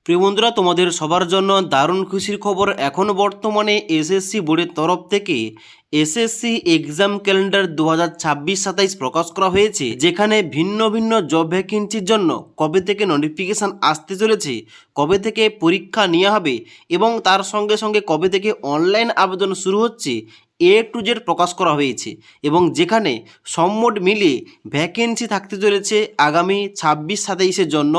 প্রিয় বন্ধুরা, তোমাদের সবার জন্য দারুণ খুশির খবর। এখন বর্তমানে এসএসসি বোর্ডের তরফ থেকে এসএসসি এক্সাম ক্যালেন্ডার 2026-27 প্রকাশ করা হয়েছে, যেখানে ভিন্ন ভিন্ন জব ভ্যাকেন্সির জন্য কবে থেকে নোটিফিকেশান আসতে চলেছে, কবে থেকে পরীক্ষা নেওয়া হবে এবং তার সঙ্গে সঙ্গে কবে থেকে অনলাইন আবেদন শুরু হচ্ছে, A to Z প্রকাশ করা হয়েছে। এবং যেখানে সম্মোট মিলিয়ে ভ্যাকেন্সি থাকতে চলেছে আগামী 26-27-এর জন্য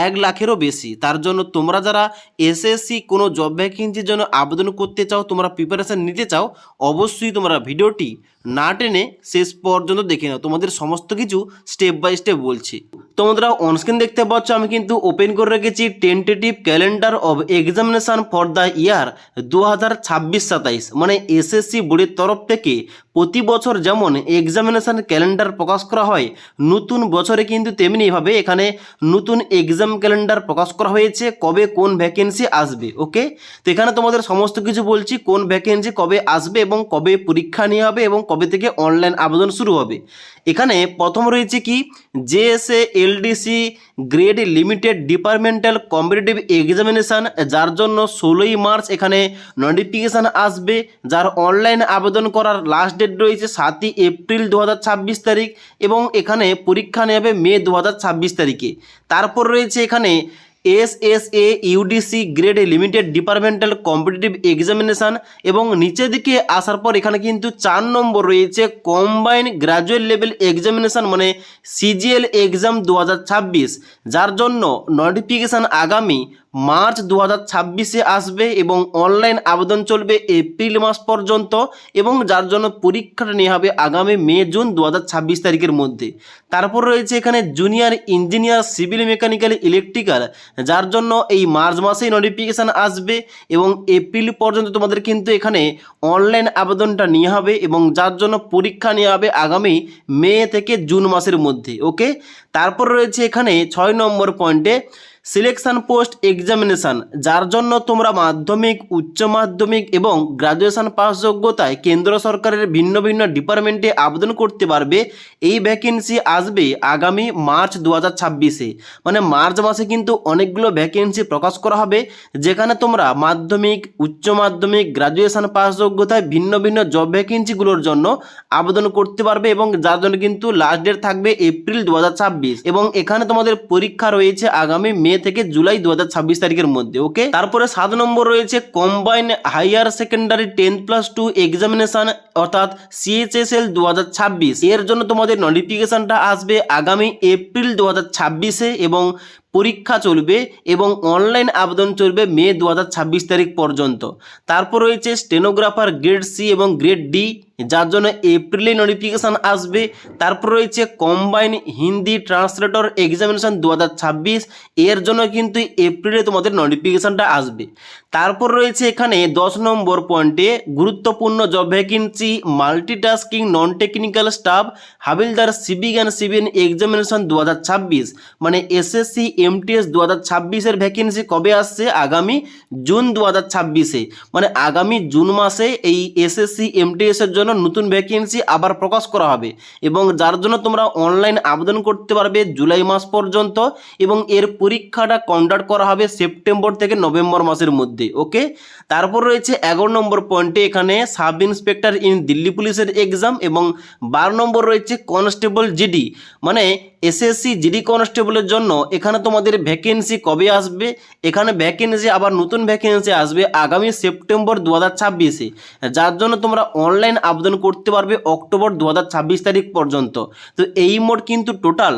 1 লাখেরও বেশি। তার জন্য তোমরা যারা এসএসসি কোনো জব ভ্যাকেন্সির জন্য আবেদন করতে চাও, তোমরা প্রিপারেশান নিতে চাও, অবশ্যই তোমরা ভিডিওটি না টেনে শেষ পর্যন্ত দেখে নাও। তোমাদের সমস্ত কিছু স্টেপ বাই স্টেপ বলছি। তোমরা অনস্ক্রিন দেখতে পাচ্ছ, আমি কিন্তু ওপেন করে রেখেছি tentative calendar of examination for the year 2026-27। মানে এসএসসি বোর্ডের তরফ থেকে প্রতি বছর যেমন এক্সামিনেশান ক্যালেন্ডার প্রকাশ করা হয়, নতুন বছরে কিন্তু তেমনিভাবে এখানে নতুন এক্সাম ক্যালেন্ডার প্রকাশ করা হয়েছে, কবে কোন ভ্যাকেন্সি আসবে। ওকে, তো এখানে তোমাদের সমস্ত কিছু বলছি, কোন ভ্যাকেন্সি কবে আসবে এবং কবে পরীক্ষা নেওয়া হবে এবং কবে থেকে অনলাইন আবেদন শুরু হবে। এখানে প্রথম রয়েছে কি, JSA LDC grade limited departmental competitive examination, যার জন্য 16ই মার্চ এখানে নোটিফিকেশান আসবে, যার অনলাইন আবেদন করার লাস্ট ডেট রয়েছে 7ই এপ্রিল 2026 তারিখ এবং এখানে পরীক্ষা নেওয়া হবে মে 2026 তারিখে। তারপর রয়েছে এখানে SSA UDC grade limited departmental competitive examination এবং নিচের দিকে আসার পর এখানে কিন্তু 4 নম্বর রয়েছে কম্বাইন গ্র্যাজুয়েট লেভেল এক্সামিনেশান, মানে সিজিএল এক্সাম 2026, যার জন্য নোটিফিকেশান আগামী মার্চ 2026-এ আসবে এবং অনলাইন আবেদন চলবে এপ্রিল মাস পর্যন্ত এবং যার জন্য পরীক্ষাটা নেওয়া হবে আগামী মে-জুন 2026 তারিখের মধ্যে। তারপর রয়েছে এখানে junior engineer civil mechanical electrical, যার জন্য এই মার্চ মাসেই নোটিফিকেশান আসবে এবং এপ্রিল পর্যন্ত তোমাদের কিন্তু এখানে অনলাইন আবেদনটা নেওয়া হবে এবং যার জন্য পরীক্ষা নেওয়া হবে আগামী মে থেকে জুন মাসের মধ্যে। ওকে, তারপর রয়েছে এখানে 6 নম্বর পয়েন্টে সিলেকশন পোস্ট এক্সামিনেশান, যার জন্য তোমরা মাধ্যমিক, উচ্চ মাধ্যমিক এবং গ্র্যাজুয়েশন পাস যোগ্যতায় কেন্দ্র সরকারের ভিন্ন ভিন্ন ডিপার্টমেন্টে আবেদন করতে পারবে। এই ভ্যাকেন্সি আসবে আগামী মার্চ 2026-এ, মানে মার্চ মাসে কিন্তু অনেকগুলো ভ্যাকেন্সি প্রকাশ করা হবে, যেখানে তোমরা মাধ্যমিক, উচ্চ মাধ্যমিক, গ্র্যাজুয়েশন পাস যোগ্যতায় ভিন্ন ভিন্ন জব ভ্যাকেন্সিগুলোর জন্য আবেদন করতে পারবে এবং যার জন্য কিন্তু লাস্ট ডেট থাকবে এপ্রিল 2026 এবং এখানে তোমাদের পরীক্ষা রয়েছে আগামী মে থেকে জুলাই 2026 তারিখের মধ্যে। ওকে, তারপরে 7 নম্বর রয়েছে কম্বাইন হাইয়ার সেকেন্ডারি 10+2 এক্সামিনেশান অর্থাৎ সিএইচএসএল 2026, এর জন্য তোমাদের নোটিফিকেশানটা আসবে আগামী এপ্রিল 2026-এ এবং পরীক্ষা চলবে এবং অনলাইন আবেদন চলবে মে 2026 তারিখ পর্যন্ত। তারপর রয়েছে স্টেনোগ্রাফার গ্রেড সি এবং গ্রেড ডি, যার জন্য এপ্রিলে নোটিফিকেশান আসবে। তারপর রয়েছে কম্বাইন হিন্দি ট্রান্সলেটর এক্সামিনেশান 2026, এর জন্য কিন্তু এপ্রিলে তোমাদের নোটিফিকেশানটা আসবে। তারপর রয়েছে এখানে 10 নম্বর পয়েন্টে গুরুত্বপূর্ণ job vacancy multitasking non technical staff হাবিলদার সিভিক অ্যান্ড সিভিল এক্সামিনেশান 2026, মানে এসএসসি এমটিএস 2026-এর ভ্যাকেন্সি কবে আসছে, আগামী জুন 2026-এ, মানে আগামী জুন মাসে এই এসএসসি এমটিএসের জন্য নতুন ভ্যাকেন্সি আবার প্রকাশ করা হবে এবং যার জন্য তোমরা অনলাইন আবেদন করতে পারবে জুলাই মাস পর্যন্ত এবং এর পরীক্ষাটা কন্ডাক্ট করা হবে সেপ্টেম্বর থেকে নভেম্বর মাসের মধ্যে। ওকে, তারপর রয়েছে 11 নম্বর পয়েন্টে এখানে সাব ইন্সপেক্টর ইন দিল্লি পুলিশের এক্সাম এবং 12 নম্বর রয়েছে কনস্টেবল জিডি, মানে এসএসসি জিডি কনস্টেবলের জন্য এখানে তোমাদের ভ্যাকেন্সি কবে আসবে, এখানে ভ্যাকেন্সি আবার নতুন ভ্যাকেন্সি আসবে আগামী সেপ্টেম্বর 2026-এ, যার জন্য তোমরা অনলাইন আবেদন করতে পারবে অক্টোবর 2026 তারিখ পর্যন্ত। তো এই মোট কিন্তু টোটাল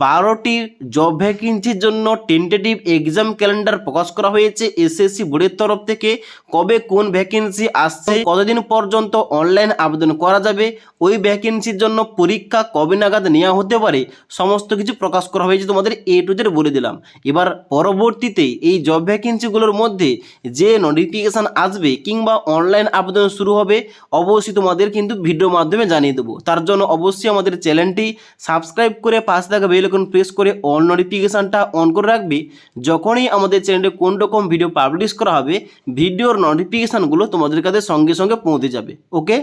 12টি জব ভ্যাকেন্সির জন্য টেন্টেটিভ এক্সাম ক্যালেন্ডার প্রকাশ করা হয়েছে এসএসসি বোর্ডের তরফ থেকে। কবে কোন ভ্যাকেন্সি আসছে, কতদিন পর্যন্ত অনলাইন আবেদন করা যাবে, ওই ভ্যাকেন্সির জন্য পরীক্ষা কবে নাগাদ নেওয়া হতে পারে, সমস্ত কিছু প্রকাশ করা হয়েছে, তোমাদের A to Z বলে দিলাম। এবার পরবর্তীতে এই জব ভ্যাকেন্সিগুলোর মধ্যে যে নোটিফিকেশান আসবে কিংবা অনলাইন আবেদন শুরু হবে অবশ্যই তোমাদের কিন্তু ভিডিওর মাধ্যমে জানিয়ে দেবো। তার জন্য অবশ্যই আমাদের চ্যানেলটি সাবস্ক্রাইব করে পাশে থাকা বেল আইকন প্রেস করে অল নোটিফিকেশানটা অন করে রাখবে। যখনই আমাদের চ্যানেলে কোন রকম ভিডিও পাবলিশ করা হবে ভিডিওর নোটিফিকেশানগুলো তোমাদের কাছে সঙ্গে সঙ্গে পৌঁছে যাবে। ওকে।